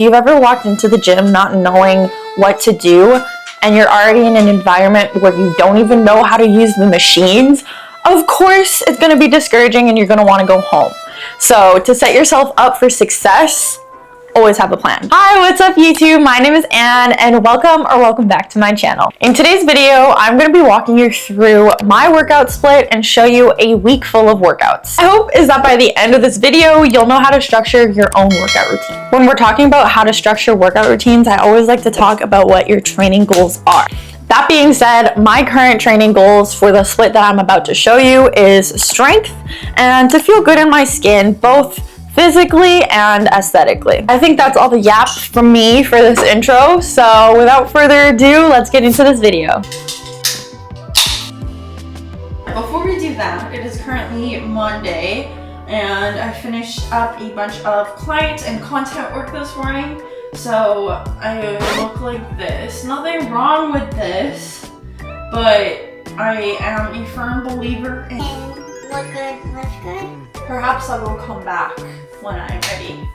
You've ever walked into the gym not knowing what to do, and you're already in an environment where you don't even know how to use the machines? Of course, it's going to be discouraging and you're going to want to go home. So to set yourself up for success, always have a plan. Hi, what's up YouTube? My name is Anne and welcome back to my channel. In today's video, I'm going to be walking you through my workout split and show you a week full of workouts. I hope is that by the end of this video, you'll know how to structure your own workout routine. When we're talking about how to structure workout routines, I always like to talk about what your training goals are. That being said, my current training goals for the split that I'm about to show you is strength and to feel good in my skin, both physically and aesthetically. I think that's all the yap from me for this intro. So without further ado, let's get into this video. Before we do that, it is currently Monday and I finished up a bunch of client and content work this morning. So I look like this. Nothing wrong with this, but I am a firm believer in look good. Perhaps I will come back when I'm ready.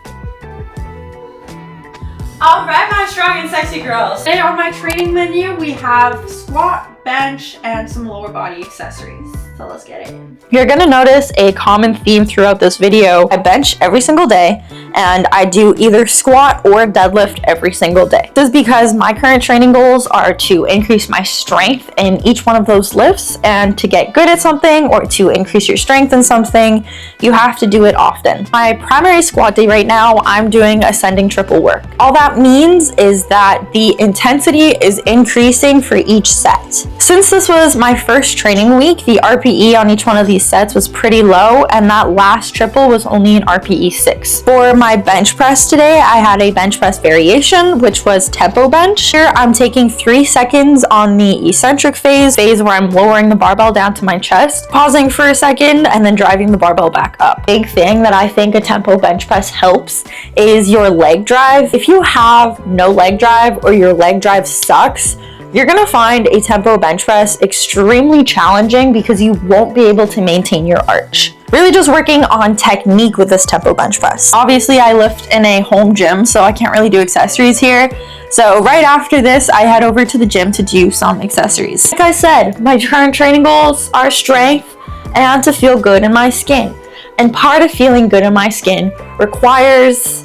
Alright, my strong and sexy girls. Today on my training menu, we have squat, bench, and some lower body accessories. So let's get it. You're gonna notice a common theme throughout this video. I bench every single day, and I do either squat or deadlift every single day. This is because my current training goals are to increase my strength in each one of those lifts, and to get good at something or to increase your strength in something, you have to do it often. My primary squat day right now, I'm doing ascending triple work. All that means is that the intensity is increasing for each set. Since this was my first training week, the RPE on each one of these sets was pretty low, and that last triple was only an RPE 6. For my bench press today, I had a bench press variation, which was tempo bench. Here I'm taking 3 seconds on the eccentric phase where I'm lowering the barbell down to my chest, pausing for a second, and then driving the barbell back up. Big thing that I think a tempo bench press helps is your leg drive. If you have no leg drive or your leg drive sucks, you're gonna find a tempo bench press extremely challenging because you won't be able to maintain your arch. Really just working on technique with this tempo bench press. Obviously I lift in a home gym, so I can't really do accessories here. So right after this, I head over to the gym to do some accessories. Like I said, my current training goals are strength and to feel good in my skin. And part of feeling good in my skin requires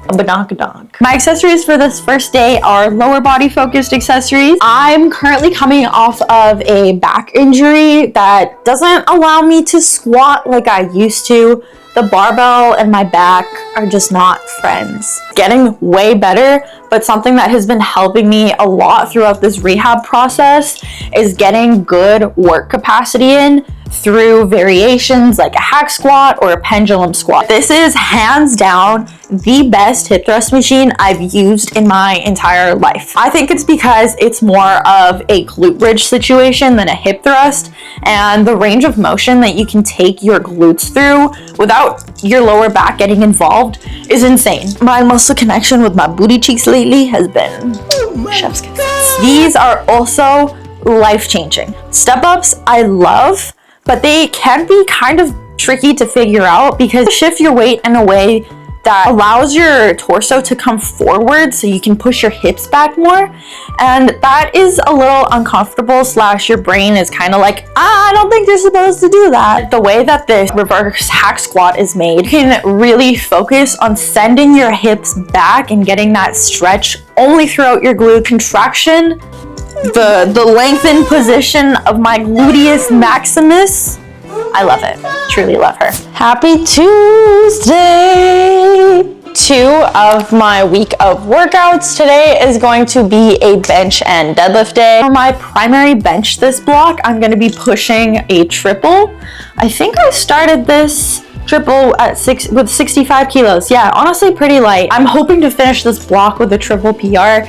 a badonkadonk. My accessories for this first day are lower body focused accessories. I'm currently coming off of a back injury that doesn't allow me to squat like I used to. The barbell and my back are just not friends. Getting way better, but something that has been helping me a lot throughout this rehab process is getting good work capacity in through variations like a hack squat or a pendulum squat. This is hands down the best hip thrust machine I've used in my entire life. I think it's because it's more of a glute bridge situation than a hip thrust, and the range of motion that you can take your glutes through without your lower back getting involved is insane. My muscle connection with my booty cheeks lately has been chef's kiss. These are also life-changing. Step-ups I love, but they can be kind of tricky to figure out because you shift your weight in a way that allows your torso to come forward so you can push your hips back more, and that is a little uncomfortable / your brain is kind of like, I don't think you're supposed to do that. The way that this reverse hack squat is made, you can really focus on sending your hips back and getting that stretch only throughout your glute contraction. The lengthened position of my gluteus maximus. I love it. Truly love her. Happy Tuesday! 2 of my week of workouts today is going to be a bench and deadlift day. For my primary bench this block, I'm going to be pushing a triple. I think I started this triple at 65 kilos. Yeah, honestly pretty light. I'm hoping to finish this block with a triple PR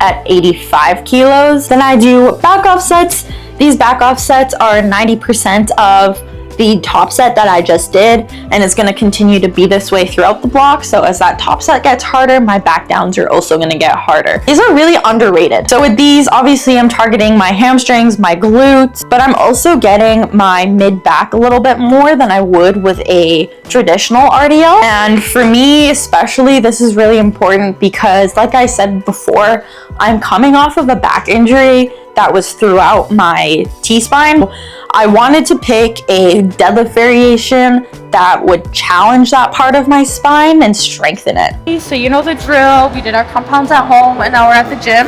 at 85 kilos. Then I do back off sets. These back off sets are 90% of the top set that I just did, and it's gonna continue to be this way throughout the block. So as that top set gets harder, my back downs are also gonna get harder. These are really underrated. So with these, obviously I'm targeting my hamstrings, my glutes, but I'm also getting my mid back a little bit more than I would with a traditional RDL. And for me especially, this is really important because, like I said before, I'm coming off of a back injury that was throughout my T-spine. I wanted to pick a deadlift variation that would challenge that part of my spine and strengthen it. So you know the drill, we did our compounds at home and now we're at the gym.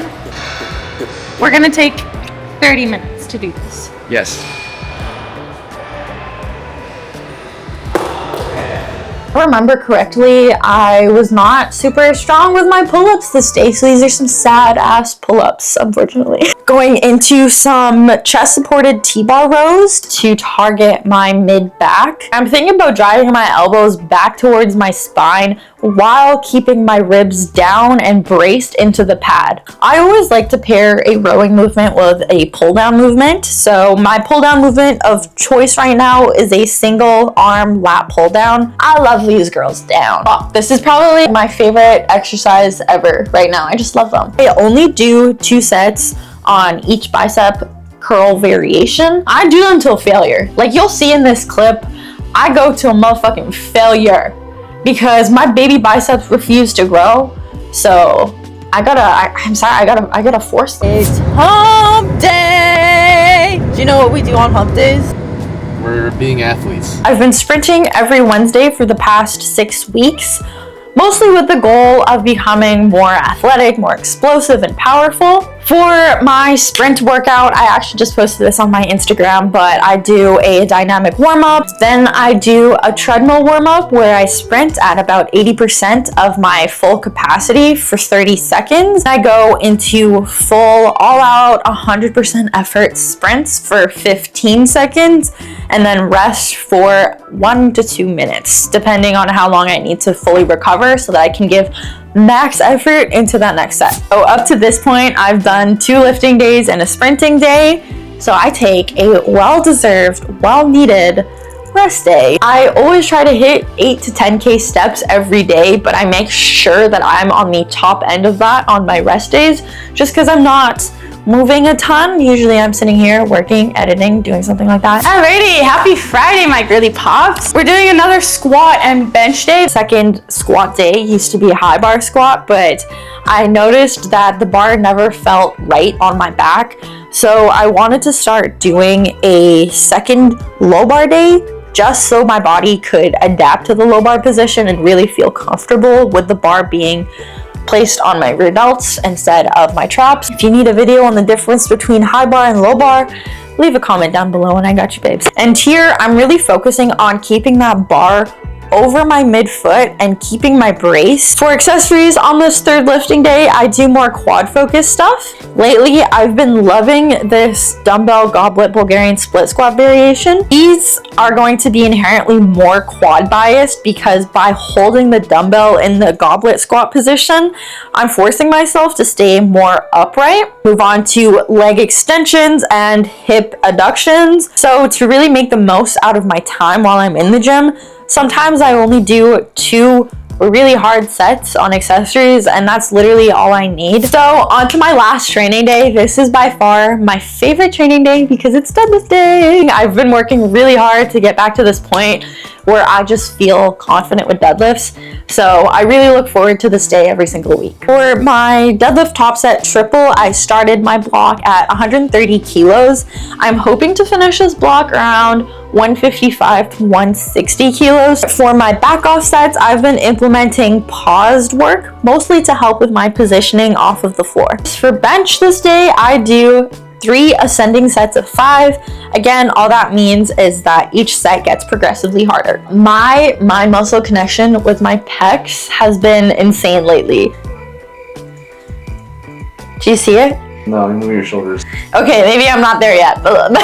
We're gonna take 30 minutes to do this. Yes. If I remember correctly, I was not super strong with my pull-ups this day, so these are some sad ass pull-ups, unfortunately. Going into some chest supported T-bar rows to target my mid back. I'm thinking about driving my elbows back towards my spine while keeping my ribs down and braced into the pad. I always like to pair a rowing movement with a pull down movement. So my pull down movement of choice right now is a single arm lat pull down. I love these girls down. Oh, this is probably my favorite exercise ever right now. I just love them. I only do 2 sets on each bicep curl variation. I do them till failure. Like you'll see in this clip, I go to a motherfucking failure because my baby biceps refuse to grow. So I gotta force it. Hump day! Do you know what we do on hump days? We're being athletes. I've been sprinting every Wednesday for the past 6 weeks, mostly with the goal of becoming more athletic, more explosive and powerful. For my sprint workout, I actually just posted this on my Instagram, but I do a dynamic warm-up. Then I do a treadmill warm-up where I sprint at about 80% of my full capacity for 30 seconds. I go into full, all-out, 100% effort sprints for 15 seconds, and then rest for 1 to 2 minutes, depending on how long I need to fully recover so that I can give max effort into that next set. So up to this point, I've done 2 lifting days and a sprinting day. So I take a well-deserved, well-needed rest day. I always try to hit 8 to 10K steps every day, but I make sure that I'm on the top end of that on my rest days, just because I'm not moving a ton. Usually I'm sitting here working, editing, doing something like that. Alrighty, happy Friday, my girly pops. We're doing another squat and bench day. Second squat day used to be a high bar squat, but I noticed that the bar never felt right on my back. So I wanted to start doing a second low bar day just so my body could adapt to the low bar position and really feel comfortable with the bar being placed on my rear delts instead of my traps. If you need a video on the difference between high bar and low bar, leave a comment down below and I got you, babes. And here I'm really focusing on keeping that bar over my midfoot and keeping my brace. For accessories on this third lifting day, I do more quad focused stuff. Lately, I've been loving this dumbbell goblet Bulgarian split squat variation. These are going to be inherently more quad biased because by holding the dumbbell in the goblet squat position, I'm forcing myself to stay more upright. Move on to leg extensions and hip adductions. So to really make the most out of my time while I'm in the gym, sometimes I only do 2 really hard sets on accessories, and that's literally all I need. So on to my last training day. This is by far my favorite training day because it's deadlift day. I've been working really hard to get back to this point where I just feel confident with deadlifts. So I really look forward to this day every single week. For my deadlift top set triple, I started my block at 130 kilos. I'm hoping to finish this block around 155 to 160 kilos. For my back off sets, I've been implementing paused work, mostly to help with my positioning off of the floor. For bench this day, I do 3 ascending sets of 5. Again, all that means is that each set gets progressively harder. My mind muscle connection with my pecs has been insane lately. Do you see it? No, move your shoulders. Okay, maybe I'm not there yet, but my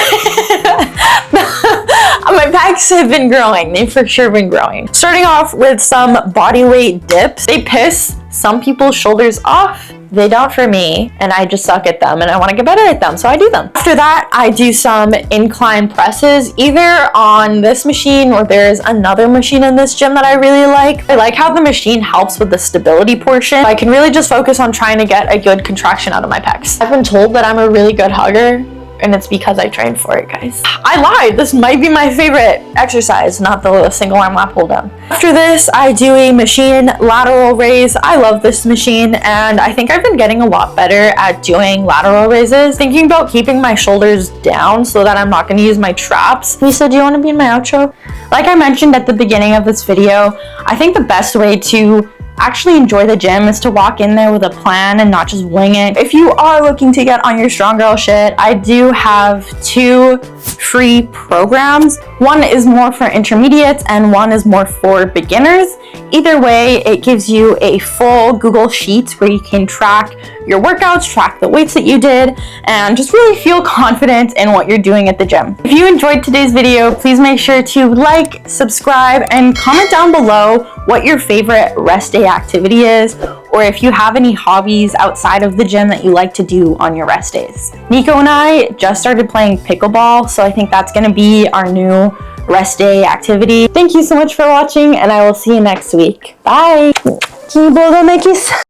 pecs have been growing. They've for sure been growing. Starting off with some body weight dips. They piss some people's shoulders off, they don't for me, and I just suck at them and I want to get better at them, so I do them. After that, I do some incline presses, either on this machine or there's another machine in this gym that I really like. I like how the machine helps with the stability portion. I can really just focus on trying to get a good contraction out of my pecs. I've been told that I'm a really good hugger, and it's because I trained for it, guys. I lied, this might be my favorite exercise, not the single arm lat pull down. After this, I do a machine lateral raise. I love this machine, and I think I've been getting a lot better at doing lateral raises. Thinking about keeping my shoulders down so that I'm not gonna use my traps. Lisa, do you wanna be in my outro? Like I mentioned at the beginning of this video, I think the best way to actually enjoy the gym is to walk in there with a plan and not just wing it. If you are looking to get on your strong girl shit, I do have 2 free programs. One is more for intermediates and one is more for beginners. Either way, it gives you a full Google Sheets where you can track your workouts, track the weights that you did, and just really feel confident in what you're doing at the gym. If you enjoyed today's video, please make sure to like, subscribe, and comment down below what your favorite rest day activity is, or if you have any hobbies outside of the gym that you like to do on your rest days. Nico and I just started playing pickleball, so I think that's gonna be our new rest day activity. Thank you so much for watching, and I will see you next week. Bye! Can you blow the Mickeys?